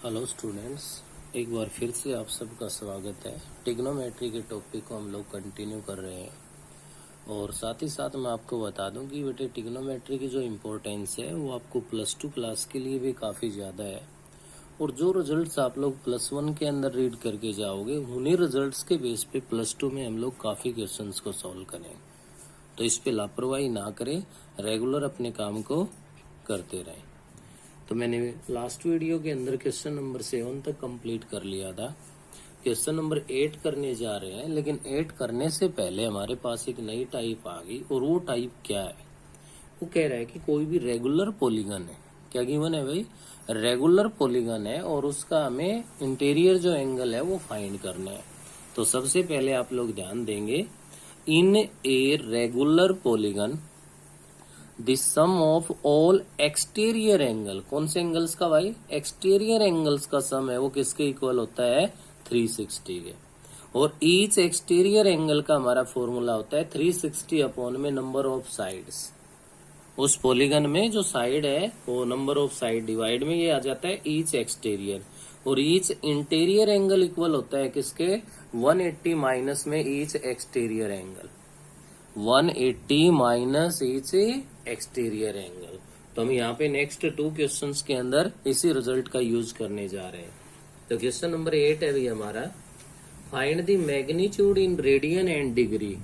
Hello students, एक बार फिर से आप सबका स्वागत है। ट्रिग्नोमेट्री के टॉपिक को हम लोग कंटिन्यू कर रहे हैं और साथ ही साथ मैं आपको बता दूं कि बेटे ट्रिग्नोमेट्री की जो इम्पोर्टेंस है वो आपको +2 क्लास के लिए भी काफ़ी ज़्यादा है। और जो रिजल्ट्स आप लोग +1 के अंदर रीड करके जाओगे उन्हीं रिजल्ट्स के बेस पे +2 में हम लोग काफ़ी क्वेश्चंस को सॉल्व करें। तो इस पे लापरवाही ना करें, रेगुलर अपने काम को करते रहें। तो मैंने लास्ट वीडियो के अंदर क्वेश्चन नंबर 7 तक कंप्लीट कर लिया था। क्वेश्चन नंबर 8 करने जा रहे हैं, लेकिन 8 करने से पहले हमारे पास एक नई टाइप आ गई। और वो टाइप क्या है? वो कह रहा है कि कोई भी रेगुलर पॉलीगन है। क्या गिवन है भाई? रेगुलर पॉलीगन है और उसका हमें इंटीरियर जो एंगल है वो फाइंड करना है। तो सबसे पहले आप लोग ध्यान देंगे, in a regular polygon the sum of all exterior angle. कौन से एंगल्स का भाई? एक्सटीरियर एंगल्स का सम है वो किसके इक्वल होता है? 360 के। और ईच एक्सटीरियर एंगल का हमारा फॉर्मूला होता है 360 अपॉन में नंबर ऑफ साइड्स। उस पॉलीगन में जो साइड है वो नंबर ऑफ साइड डिवाइड में ये आ जाता है ईच एक्सटीरियर। और ईच इंटीरियर एंगल इक्वल होता है किसके? 180 माइनस में each exterior angle. 180 minus each exterior angle. तो हम यहाँ पे नेक्स्ट 2 क्वेश्चंस के अंदर इसी रिजल्ट का यूज करने जा रहे हैं। तो क्वेश्चन नंबर 8 है भी हमारा, find the magnitude in radian and degree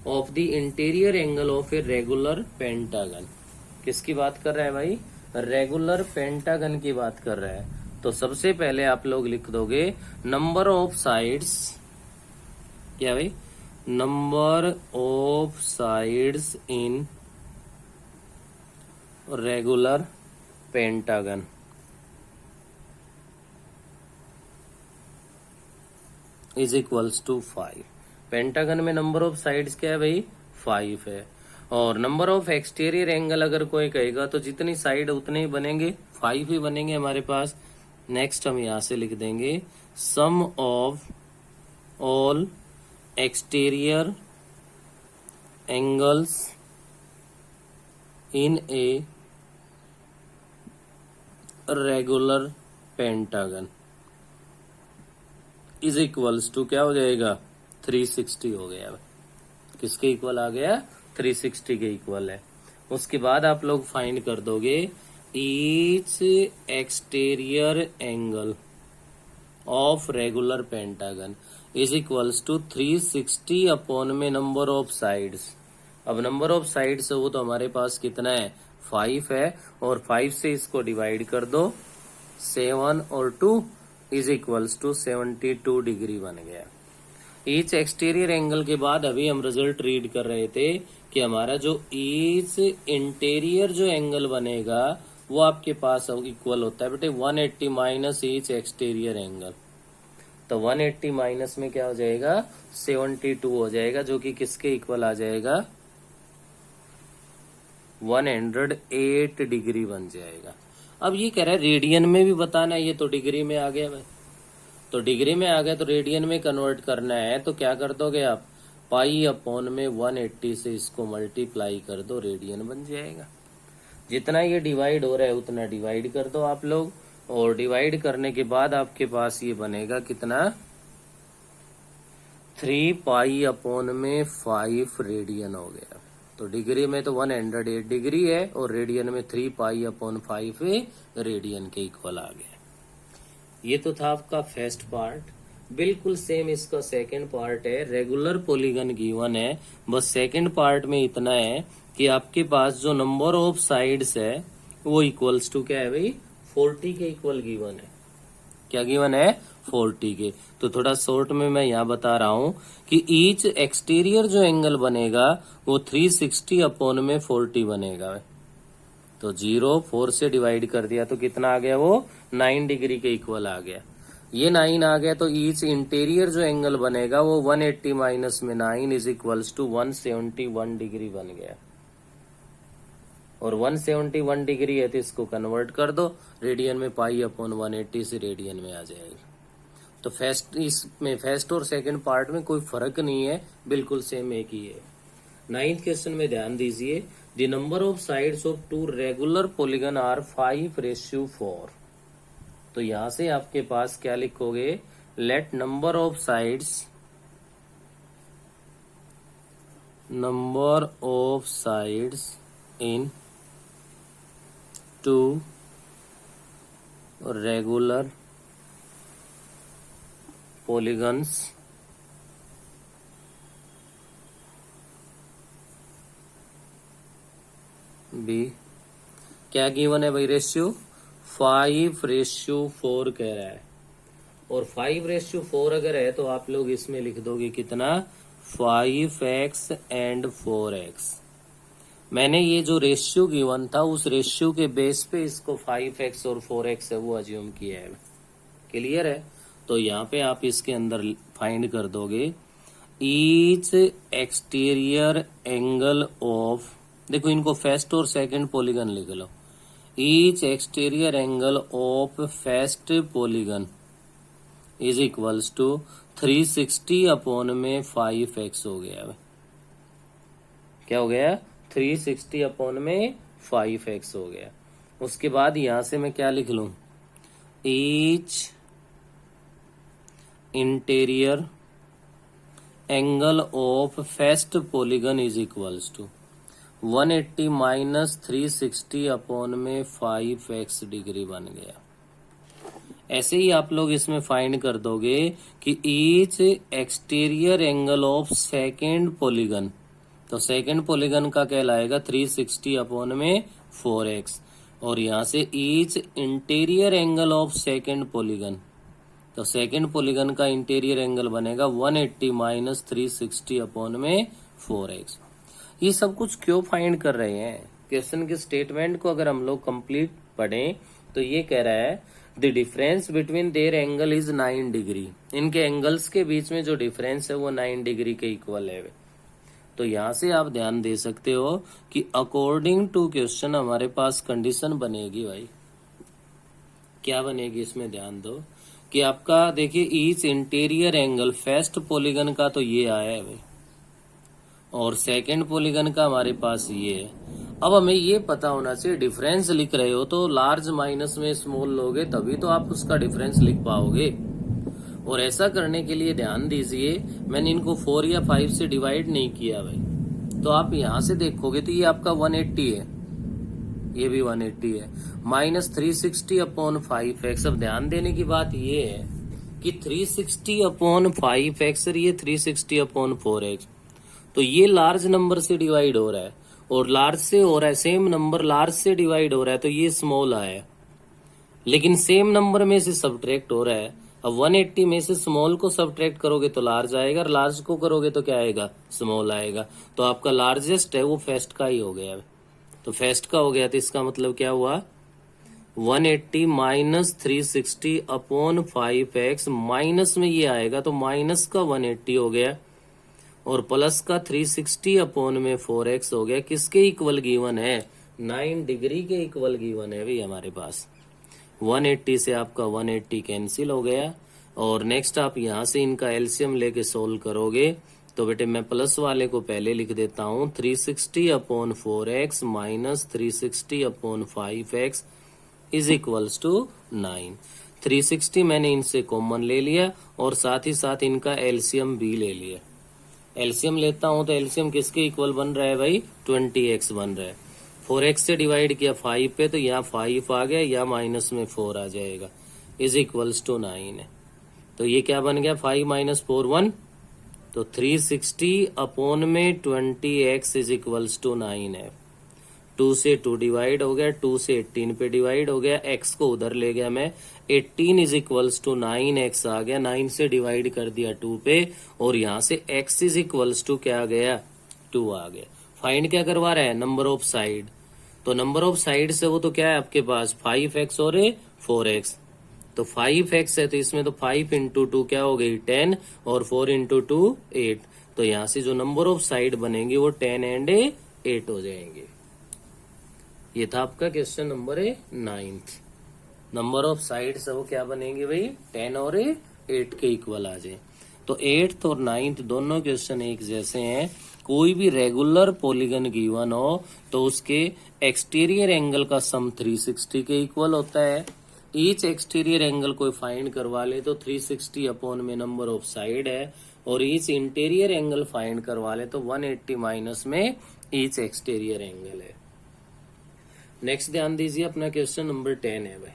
of the interior angle of A regular pentagon. किसकी बात कर रहा है भाई? रेगुलर पेंटागन की बात कर रहा है। तो सबसे पहले आप लोग लिख दोगे नंबर ऑफ साइड्स। क्या भाई? Number of sides in regular pentagon is equals to 5। Pentagon में नंबर ऑफ साइड्स क्या है भाई? 5 है। और नंबर ऑफ एक्सटीरियर एंगल अगर कोई कहेगा तो जितनी साइड उतने ही बनेंगे, 5 ही बनेंगे हमारे पास। नेक्स्ट हम यहां से लिख देंगे sum of all exterior angles in a regular pentagon is equals to क्या हो जाएगा? 360 हो गया। किसके इक्वल आ गया? 360 के इक्वल है। उसके बाद आप लोग फाइंड कर दोगे each exterior angle of regular pentagon is equals to 360 upon में नंबर ऑफ साइड्स। अब नंबर ऑफ साइड्स वो तो हमारे पास कितना है? 5 है। और 5 से इसको डिवाइड कर दो, 7 और 2 इज इक्वल्स टू 72 डिग्री बन गया। ईच एक्सटीरियर एंगल के बाद अभी हम रिजल्ट रीड कर रहे थे कि हमारा जो ईच इंटीरियर जो एंगल बनेगा वो आपके पास इक्वल होता है बेटे 180 माइनस ईच एक्सटीरियर एंगल। तो 180 माइनस में क्या हो जाएगा? 72 हो जाएगा, जो कि किसके इक्वल आ जाएगा? 108 डिग्री बन जाएगा। अब ये कह रहा है रेडियन में भी बताना है, ये तो डिग्री में आ गया भाई। तो डिग्री में आ गया तो रेडियन में कन्वर्ट करना है तो क्या कर दोगे आप? पाई अपॉन में 180 से इसको मल्टीप्लाई कर दो, रेडियन बन जाएगा। जितना ये डिवाइड हो रहा है उतना डिवाइड कर दो आप लोग। और डिवाइड करने के बाद आपके पास ये बनेगा कितना? 3 पाई अपॉन में 5 रेडियन हो गया। तो डिग्री में तो 108 डिग्री है और रेडियन में 3 पाई अपॉन 5 रेडियन के इक्वल आ गया। ये तो था आपका फर्स्ट पार्ट। बिल्कुल सेम इसका सेकंड पार्ट है। रेगुलर पॉलीगन गिवन है, बस सेकंड पार्ट में इतना है कि आपके पास जो नंबर ऑफ साइड्स है वो इक्वल्स टू क्या है भाई? 40 के इक्वल गिवन है। क्या गिवन है? 40 के। तो थोड़ा शॉर्ट में मैं यहाँ बता रहा हूँ कि ईच एक्सटीरियर जो एंगल बनेगा वो 360 अपॉन में 40 बनेगा। तो 4 से डिवाइड कर दिया तो कितना आ गया? वो 9 डिग्री के इक्वल आ गया। ये 9 आ गया तो ईच इंटीरियर जो एंगल बनेगा वो 180 माइनस में 9 इज इक्वल्स टू 171 डिग्री बन गया। और 171 डिग्री है तो इसको कन्वर्ट कर दो रेडियन में, पाई अपॉन 180 से रेडियन में आ जाएगा। तो फर्स्ट और सेकंड पार्ट में कोई फर्क नहीं है, बिल्कुल सेम एक ही है। 9th क्वेश्चन में ध्यान दीजिए, the number of sides of 2 regular polygon are 5:4। तो यहां से आपके पास क्या लिखोगे, let number of sides in two regular polygons be. क्या गिवन है भाई, रेशियो 5:4 कह रहा है, और 5:4 अगर है तो आप लोग इसमें लिख दोगे कितना, 5x एंड 4x। मैंने ये जो रेशियो गिवन था उस रेशियो के बेस पे इसको 5x और 4x है वो अज्यूम किया है। क्लियर है? तो यहाँ पे आप इसके अंदर फाइंड कर दोगे ईच एक्सटीरियर एंगल ऑफ, देखो इनको फर्स्ट और सेकंड पॉलीगन लिख लो, each exterior angle of first polygon is equals to 360 upon में 5x हो गया। क्या हो गया, 360 अपॉन में 5x हो गया। उसके बाद यहां से मैं क्या लिख लूं, each interior angle of first polygon is equals to 180 minus 360 upon में 5x डिग्री बन गया। ऐसे ही आप लोग इसमें फाइंड कर दोगे कि each exterior angle of second polygon, तो सेकेंड पॉलीगन का कहलाएगा 360 अपॉन में 4x, और यहां से each interior angle of second polygon, तो सेकेंड पॉलीगन का इंटीरियर एंगल बनेगा 180 माइनस 360 अपॉन में 4x। ये सब कुछ क्यों फाइंड कर रहे हैं, क्वेश्चन के स्टेटमेंट को अगर हम लोग कंप्लीट पढ़ें तो ये कह रहा है the difference between their angle is 9 degree, इनके एंगल्स के बीच में जो डिफरेंस है वो 9 डिग्री के इक्वल है। तो यहां से आप ध्यान दे सकते हो कि अकॉर्डिंग टू क्वेश्चन हमारे पास कंडीशन बनेगी भाई, क्या बनेगी इसमें ध्यान दो कि आपका देखिए each interior angle first polygon का तो ये आया है भाई, और सेकंड पॉलीगन का हमारे पास ये है। अब हमें ये पता होना चाहिए, डिफरेंस लिख रहे हो तो लार्ज माइनस में स्मॉल लोगे तभी तो आप उसका डिफरेंस लिख पाओगे। और ऐसा करने के लिए ध्यान दीजिए, मैंने इनको 4 या 5 से डिवाइड नहीं किया भाई, तो आप यहां से देखोगे तो ये आपका 180 है, ये भी 180 है, माइनस 360 अपॉन 5x। अब ध्यान देने की बात ये है कि 360 अपॉन 5x और ये 360 अपॉन 4x, तो ये लार्ज नंबर से डिवाइड हो रहा है और लार्ज से हो रहा है, सेम नंबर लार्ज से डिवाइड हो रहा है तो ये स्मॉल आया, लेकिन सेम नंबर में से सब्ट्रैक्ट हो रहा है। अब 180 में से स्मॉल को सब्ट्रैक्ट करोगे तो लार्ज आएगा, और लार्ज को करोगे तो क्या आएगा, स्मॉल आएगा। तो आपका लार्जेस्ट है वो फर्स्ट का ही हो गया, तो फर्स्ट का हो गया, तो इसका मतलब क्या हुआ 180 माइनस 360 अपॉन 5x, माइनस में ये आएगा तो माइनस का 180 हो गया, और प्लस का 360 अपॉन में 4x हो गया। किसके इक्वल गिवन है, 9 डिग्री के इक्वल गिवन है भाई हमारे पास। 180 से आपका 180 कैंसिल हो गया, और नेक्स्ट आप यहां से इनका एलसीएम लेके सोल्व करोगे तो बेटे मैं प्लस वाले को पहले लिख देता हूं, 360 upon 4x minus 360 upon 5x is equals to 9। 360 मैंने इनसे कॉमन ले लिया और साथ ही साथ इनका एलसीएम भी ले लिया। एलसीएम लेता हूं तो एलसीएम किसके इक्वल बन रहा है भाई, 20x बन रहा है। 4x से डिवाइड किया 5 पे तो यहाँ 5 आ गया, या माइनस में 4 आ जाएगा, इज इक्वल्स टू 9 है। तो ये क्या बन गया, 5 माइनस 4 1, तो 360 अपॉन में 20x इज इक्वल्स टू 9 है। 2 से 2 डिवाइड हो गया, 2 से 18 पे डिवाइड हो गया, x को उधर ले गया मैं, 18 इज इक्वल्स टू 9x आ गया, 9 से डिवाइड कर दिया 2 पे, और यहाँ से x इज इक्वल्स टू क्या आ गया, 2 आ गया। फाइंड क्या करवा रहा है, नंबर ऑफ साइड, तो नंबर ऑफ साइड से वो तो क्या है आपके पास 5x और 4x, तो 5x है तो इसमें तो 5 इंटू 2 क्या हो गई 10, और 4 इंटू 2 8, तो यहाँ से जो नंबर ऑफ साइड बनेंगे वो 10 एंड 8 हो जाएंगे। ये था आपका question number 9। Number of sides वो क्या बनेंगे भाई, 10 और 8 के इक्वल आ जाए। तो 8th और 9th दोनों क्वेश्चन एक जैसे हैं। कोई भी रेगुलर पॉलीगन गिवन हो तो उसके एक्सटीरियर एंगल का सम 360 के इक्वल होता है। ईच एक्सटीरियर एंगल कोई फाइंड करवा ले तो 360 अपॉन में नंबर ऑफ साइड है, और ईच इंटीरियर एंगल फाइंड करवा ले तो 180 माइनस में ईच एक्सटीरियर एंगल है। नेक्स्ट ध्यान दीजिए, अपना क्वेश्चन नंबर 10 है भाई।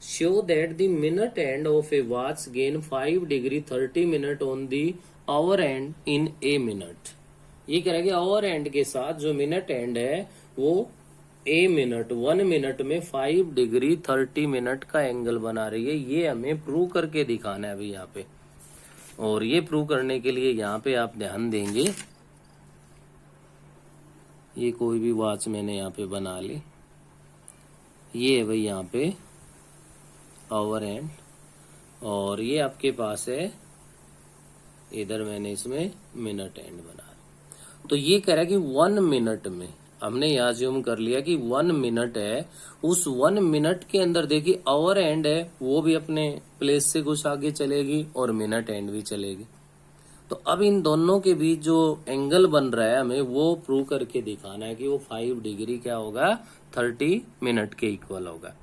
Show that the minute end of A watch gain 5 degree 30 minute on the our and in a minute. ये कह रहा है कि आवर एंड के साथ जो मिनट एंड है वो ए मिनट 1 मिनट में 5 डिग्री 30 मिनट का एंगल बना रही है। ये हमें प्रूव करके दिखाना है अभी यहाँ पे, और ये प्रूव करने के लिए यहाँ पे आप ध्यान देंगे, ये कोई भी वॉच मैंने यहाँ पे बना ली, ये है भाई यहाँ पे आवर एंड, और ये आपके पास है इधर मैंने इसमें मिनट एंड बना। तो ये कह रहा है कि 1 मिनट में, हमने यहाँ ज्यूम कर लिया कि 1 मिनट है, उस 1 मिनट के अंदर देखिए आवर एंड है वो भी अपने प्लेस से कुछ आगे चलेगी और मिनट एंड भी चलेगी। तो अब इन दोनों के बीच जो एंगल बन रहा है हमें वो प्रूव करके दिखाना है कि वो 5 डिग्री क्या होगा, 30 मिनट के इक्वल होगा।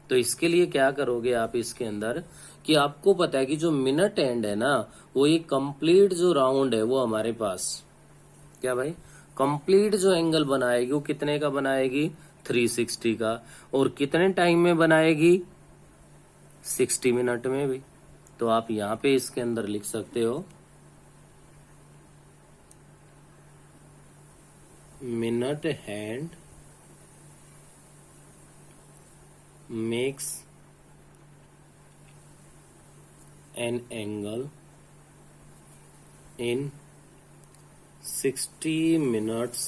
तो इसके लिए क्या करोगे आप इसके अंदर कि आपको पता है कि जो मिनट एंड है ना वो ये कंप्लीट जो राउंड है वो हमारे पास क्या भाई कंप्लीट जो एंगल बनाएगी वो कितने का बनाएगी, 360 का, और कितने टाइम में बनाएगी, 60 मिनट में भी। तो आप यहाँ पे इसके अंदर लिख सकते हो minute hand makes an angle in 60 minutes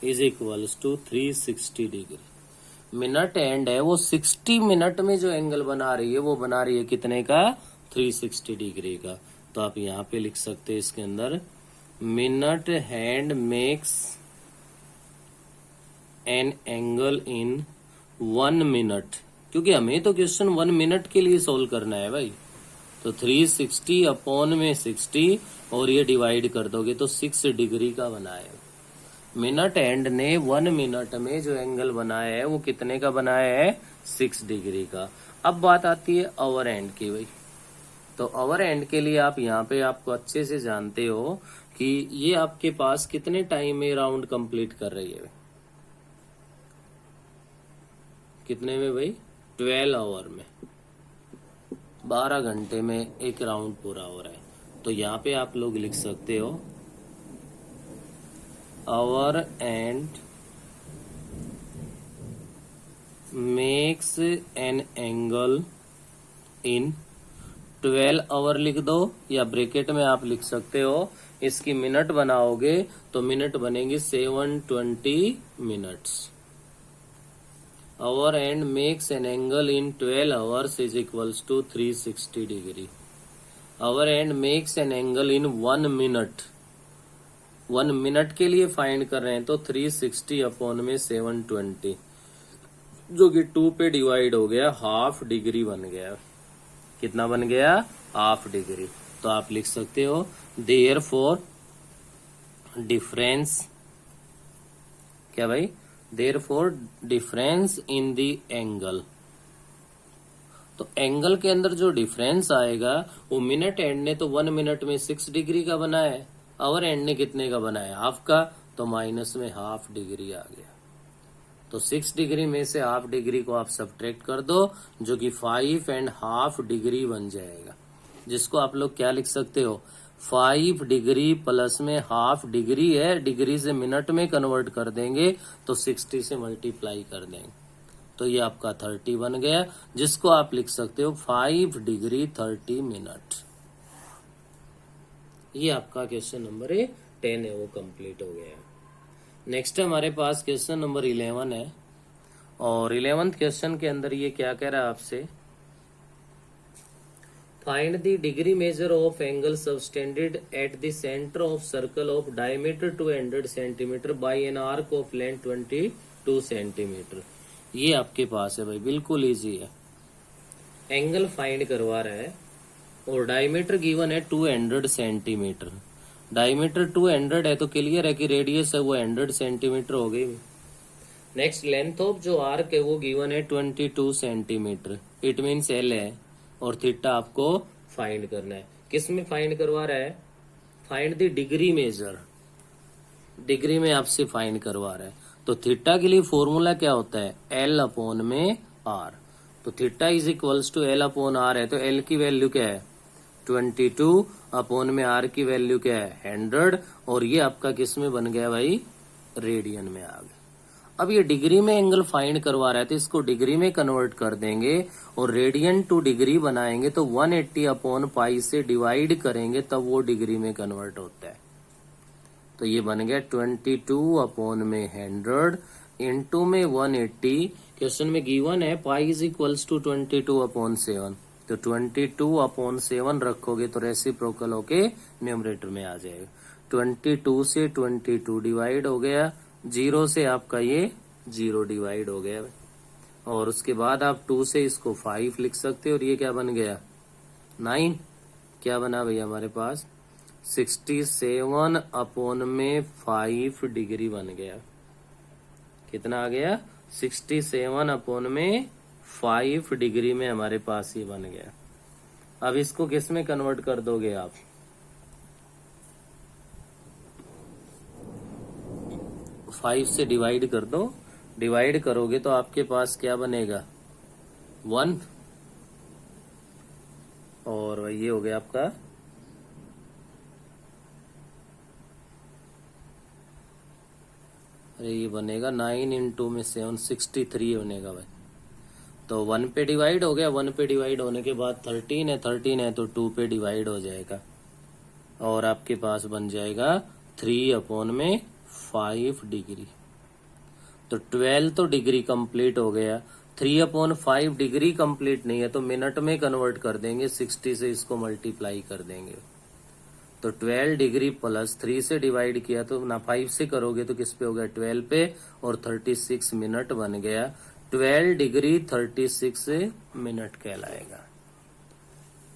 is equals to 360 degree. Minute and है वो 60 मिनट में जो एंगल बना रही है वो बना रही है कितने का, 360 डिग्री का। तो आप यहाँ पे लिख सकते हैं इसके अंदर minute hand makes an angle in 1 minute, क्योंकि हमें तो क्वेश्चन 1 मिनट के लिए सोल्व करना है भाई। तो 360 अपॉन में 60 और ये डिवाइड कर दोगे तो 6 डिग्री का बनाया है। मिनट एंड ने 1 मिनट में जो एंगल बनाया है वो कितने का बनाया है, 6 डिग्री का। अब बात आती है आवर एंड की भाई। तो आवर एंड के लिए आप यहाँ पे आपको अच्छे से जानते हो कि ये आपके पास कितने टाइम में राउंड कंप्लीट कर रही है, कितने में भाई, 12 आवर में, 12 घंटे में एक राउंड पूरा हो रहा है। तो यहाँ पे आप लोग लिख सकते हो hour hand makes an angle in 12 hour लिख दो, या ब्रैकेट में आप लिख सकते हो इसकी मिनट बनाओगे तो मिनट बनेंगे 720 minutes. Hour hand makes an angle in 12 hours is equals to 360 degree. Hour hand makes an angle in 1 minute, 1 minute के लिए फाइंड कर रहे हैं तो 360 अपॉन में 720, जो कि 2 पे डिवाइड हो गया, हाफ डिग्री बन गया। कितना बन गया, हाफ डिग्री। तो आप लिख सकते हो देयरफॉर डिफरेंस क्या भाई, therefore difference in the angle. तो एंगल के अंदर जो डिफरेंस आएगा वो मिनट एंड ने तो 1 मिनट में 6 डिग्री का बनाया है, आवर एंड ने कितने का बनाया, हाफ का, तो माइनस में हाफ डिग्री आ गया। तो 6 डिग्री में से हाफ डिग्री को आप सब्ट्रैक्ट कर दो, जो कि 5.5 डिग्री बन जाएगा, जिसको आप लोग क्या लिख सकते हो, 5 डिग्री प्लस में हाफ डिग्री है, डिग्री से मिनट में कन्वर्ट कर देंगे तो 60 से मल्टीप्लाई कर देंगे, तो ये आपका 30 बन गया, जिसको आप लिख सकते हो 5 डिग्री 30 मिनट। ये आपका क्वेश्चन नंबर 10 है, वो कंप्लीट हो गया। नेक्स्ट हमारे पास क्वेश्चन नंबर 11 है, और 11th क्वेश्चन के अंदर ये क्या कह रहा है आपसे, find the degree measure of angle subtended at the centre of circle of diameter 200 centimetre bye an arc of length 22 centimetre. ये आपके पास है भाई, बिल्कुल इजी है। एंगल फाइंड करवा रहा है और डायमीटर गिवन है 200 सेंटीमीटर। डायमीटर 200 है तो क्लियर है कि रेडियस है वो 100 सेंटीमीटर हो गई। नेक्स्ट लेंथ ऑफ जो आर्क है वो गिवन है 22 सेंटीमीटर, इट मीन्स एल है, और थीटा आपको फाइंड करना है। किस में फाइंड करवा रहा है? Find the degree measure, degree में आपसे फाइंड करवा रहा है। तो थीटा के लिए फॉर्मूला क्या होता है? एल अपॉन में आर। तो theta is equals to L upon R है, तो एल की वैल्यू क्या है? 22 अपॉन में आर की वैल्यू क्या है? 100, और ये आपका किस में बन गया भाई? रेडियन में आ गया। अब ये डिग्री में एंगल फाइंड करवा रहा है, तो इसको डिग्री में कन्वर्ट कर देंगे और रेडियन टू डिग्री बनाएंगे, तो 180 अपॉन पाई से डिवाइड करेंगे तब वो डिग्री में कन्वर्ट होता है। तो ये बन गया 22 अपॉन में 100 इंटू में 180। क्वेश्चन में गिवन है pi is equals to 22 upon 7, तो 22 अपॉन 7 रखोगे तो रेसिप्रोकल होके न्यूमरेटर में आ जाएगा। 22 से 22 डिवाइड हो गया, 0 से आपका ये 0 डिवाइड हो गया, और उसके बाद आप 2 से इसको 5 लिख सकते हो, और ये क्या बन गया? 9। क्या बना भैया हमारे पास? 67 अपॉन में 5 डिग्री बन गया। कितना आ गया? 67 अपॉन में 5 डिग्री में हमारे पास ये बन गया। अब इसको किस में कन्वर्ट कर दोगे आप? फाइव से डिवाइड कर दो, डिवाइड करोगे तो आपके पास क्या बनेगा? 1, और ये हो गया आपका अरे ये बनेगा 9 इंटू में 7, 63 बनेगा भाई। तो 1 पे डिवाइड हो गया, 1 पे डिवाइड होने के बाद 13 है, 13 है तो 2 पे डिवाइड हो जाएगा, और आपके पास बन जाएगा 3 अपॉन में 5 डिग्री। तो 12 तो डिग्री कंप्लीट हो गया, 3 अपॉन 5 डिग्री कंप्लीट नहीं है, तो मिनट में कन्वर्ट कर देंगे, 60 से इसको मल्टीप्लाई कर देंगे। तो 12 डिग्री प्लस 3 से डिवाइड किया तो ना 5 से करोगे तो किस पे हो गया? 12 पे, और 36 मिनट बन गया। 12 डिग्री 36 मिनट कहलाएगा।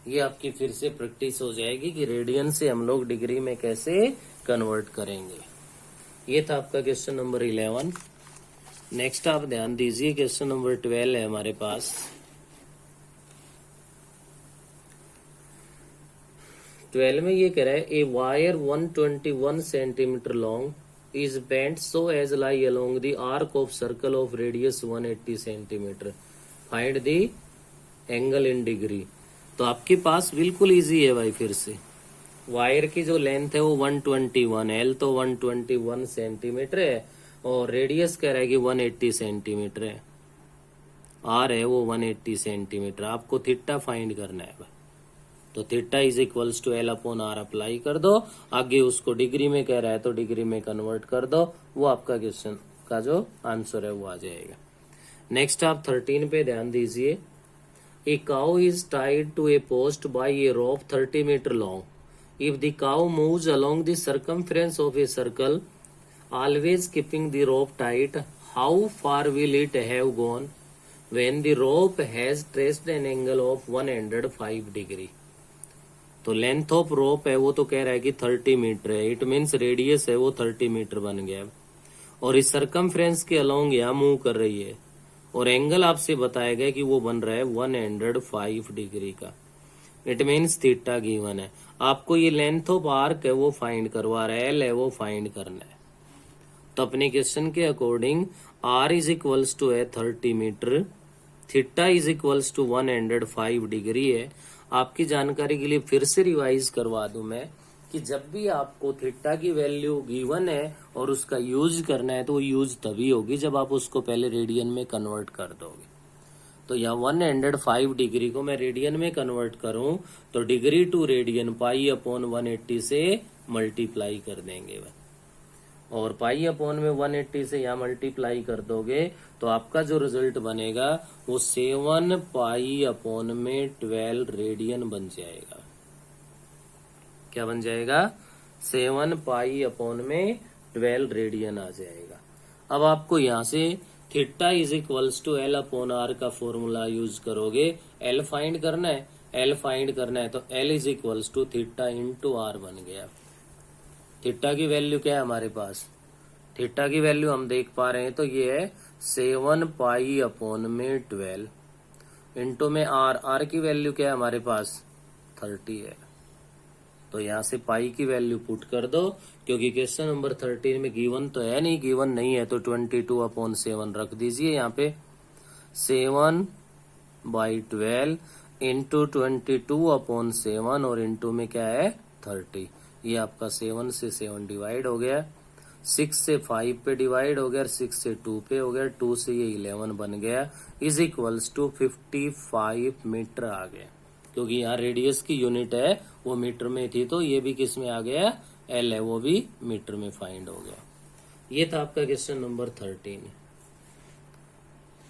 ये आपकी फिर से प्रैक्टिस हो जाएगी कि रेडियन से हम लोग डिग्री में कैसे कन्वर्ट करेंगे। ये था आपका क्वेश्चन नंबर 11। नेक्स्ट आप ध्यान दीजिए, क्वेश्चन नंबर 12 है हमारे पास। 12 में ये कह रहा है a wire 121 centimetre long is bent so as lie along the arc of circle of radius 180 centimetre, find the angle in degree. तो आपके पास बिल्कुल इजी है भाई। फिर से वायर की जो लेंथ है वो 121, एल तो 121 सेंटीमीटर है, और रेडियस कह रहा है कि 180 सेंटीमीटर है, आर है वो 180 सेंटीमीटर। आपको थीटा फाइंड करना है भाई। तो theta is equals to L upon R apply कर दो, आगे उसको डिग्री में कह रहा है तो डिग्री में कन्वर्ट कर दो, वो आपका क्वेश्चन का जो आंसर है वो आ जाएगा। नेक्स्ट आप 13 पे ध्यान दीजिए। A cow is tied to a post by a rope 30 metre long. If the cow moves along the circumference of a circle always keeping the rope tight, how far will it have gone when the rope has traced an angle of 105 degree? तो length of rope है वो तो कह रहा है कि 30 metre है, it means radius है वो 30 मीटर बन गया, और इस सरकमफ्रेंस के अलोंग यहाँ मूव कर रही है, और एंगल आपसे बताया गया कि वो बन रहा है 105 डिग्री का। इट मीन्स थीटा गिवन है। आपको ये लेंथ ऑफ आर्क है वो फाइंड करवा रहा है, एल है वो फाइंड करना है। तो अपने क्वेश्चन के according R is equals to है 30 metre, theta is equals to 105 degree है। आपकी जानकारी के लिए फिर से रिवाइज करवा दूं मैं कि जब भी आपको थीटा की वैल्यू गिवन है और उसका यूज करना है तो वो यूज तभी होगी जब आप उसको पहले रेडियन में कन्वर्ट कर दोगे। तो यहाँ 105 डिग्री को मैं रेडियन में कन्वर्ट करूं तो degree to radian pi upon 180 से मल्टीप्लाई कर देंगे, और पाई अपॉन में 180 से यहाँ मल्टीप्लाई कर दोगे तो आपका जो रिजल्ट बनेगा वो 7 पाई अपॉन में 12 रेडियन बन जाएगा। क्या बन जाएगा? 7 पाई अपॉन में 12 रेडियन आ जाएगा। अब आपको यहाँ से theta is equals to L upon R का फॉर्मूला यूज करोगे। एल फाइंड करना है, एल फाइंड करना है तो L is equals to theta into R बन गया। थीटा की वैल्यू क्या है हमारे पास? थीटा की वैल्यू हम देख पा रहे हैं तो ये है 7 पाई अपॉन में 12 इंटू में आर की वैल्यू क्या है हमारे पास 30 है। तो यहाँ से पाई की वैल्यू पुट कर दो, क्योंकि क्वेश्चन नंबर 13 में गिवन तो है नहीं, गिवन नहीं है तो 22/7 रख दीजिए यहाँ पे। 7/12 इंटू 22/7 और इंटू में क्या है 30। ये आपका 7 से 7 डिवाइड हो गया, 6 से 5 पे डिवाइड हो गया, 6 से 2 पे हो गया, 2 से ये 11 बन गया, इज इक्वल्स टू 55 मीटर आ गया। क्योंकि यहाँ रेडियस की यूनिट है वो मीटर में थी, तो ये भी किस में आ गया, एल है, वो भी मीटर में फाइंड हो गया। ये था आपका क्वेश्चन नंबर 13।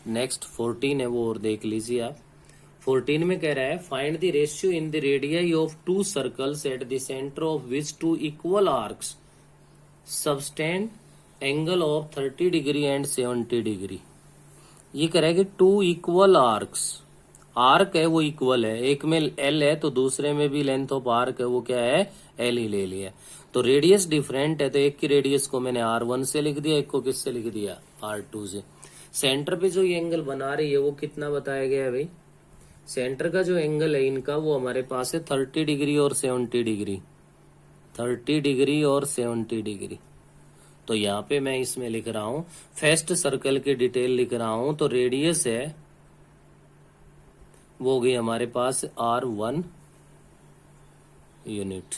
नेक्स्ट 14 है, वो और देख लीजिए आप। 14 में कह रहा है find the ratio in the radii of two circles at the centre of which two equal arcs subtend angle of 30 degree and 70 degree. ये कह रहा है कि टू इक्वल आर्क्स, आर्क है वो इक्वल है, एक में एल है तो दूसरे में भी लेंथ ऑफ आर्क है वो क्या है एल ही ले लिया। तो रेडियस डिफरेंट है, तो एक की रेडियस को मैंने R1 से लिख दिया, एक को किससे लिख दिया R2 से। सेंटर पे जो ये एंगल बना रही है वो कितना बताया गया है भाई, सेंटर का जो एंगल है इनका वो हमारे पास है 30 डिग्री और 70 डिग्री, 30 डिग्री और 70 डिग्री। तो यहाँ पे मैं इसमें लिख रहा हूं फर्स्ट सर्कल की डिटेल लिख रहा हूं, तो रेडियस है वो हो गई हमारे पास R1 यूनिट,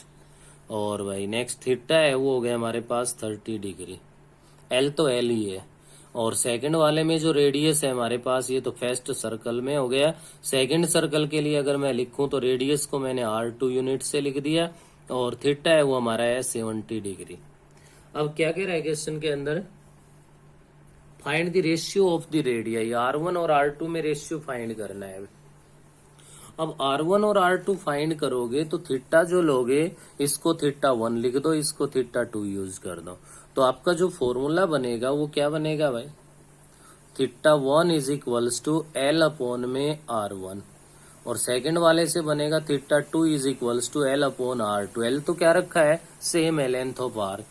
और भाई नेक्स्ट थीटा है वो हो गया हमारे पास 30 डिग्री, एल तो एल ही है। और सेकंड वाले में जो रेडियस है हमारे पास ये तो फर्स्ट सर्कल में हो गया। सेकंड सर्कल के लिए अगर मैं लिखूं तो रेडियस को मैंने R2 यूनिट से लिख दिया, और थीटा है वो हमारा है 70 डिग्री। अब क्या कह रहा है क्वेश्चन के अंदर, find the ratio of the radii, R1 और R2 में रेशियो फाइंड करना है। अब R1 और R2 फाइंड करोगे तो थीटा जो लोगे इसको थीटा 1 लिख दो, इसको थीटा 2 यूज कर दो, तो आपका जो फॉर्मूला बनेगा वो क्या बनेगा भाई, theta 1 is equals to L upon में R1, और सेकंड वाले से बनेगा theta 2 is equals to L upon R2। L तो क्या रखा है सेम है, लेंथ ऑफ आर्क।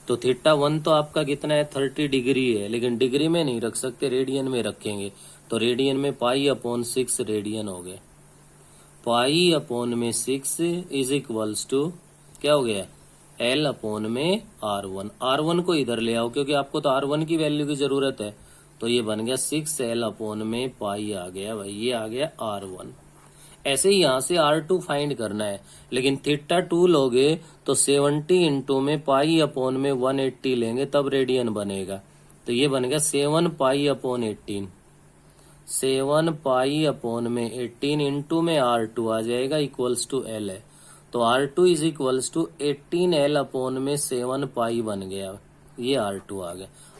तो थीटा 1 तो आपका कितना है 30 डिग्री है, लेकिन डिग्री में नहीं रख सकते, रेडियन में रखेंगे, तो रेडियन में पाई अपॉन 6 रेडियन हो गए, पाई अपॉन में 6 इज इक्वल्स टू क्या हो गया एल अपॉन में R1। R1 को इधर ले आओ क्योंकि आपको तो R1 की वैल्यू की जरूरत है, तो ये बन गया 6 एल अपॉन में पाई आ गया भाई, ये आ गया R1। ऐसे ही यहाँ से R2 फाइंड करना है, लेकिन थीटा 2 लोगे तो 70 इंटू में पाई अपॉन में 180 लेंगे तब रेडियन बनेगा, तो ये बन गया 7 पाई अपॉन 18, 7 पाई अपॉन में 18 इंटू में R2 आ जाएगा इक्वल्स टू एल है, तो R2 is equals to 18 L upon में 7 पाई बन गया, ये R2 आ गया।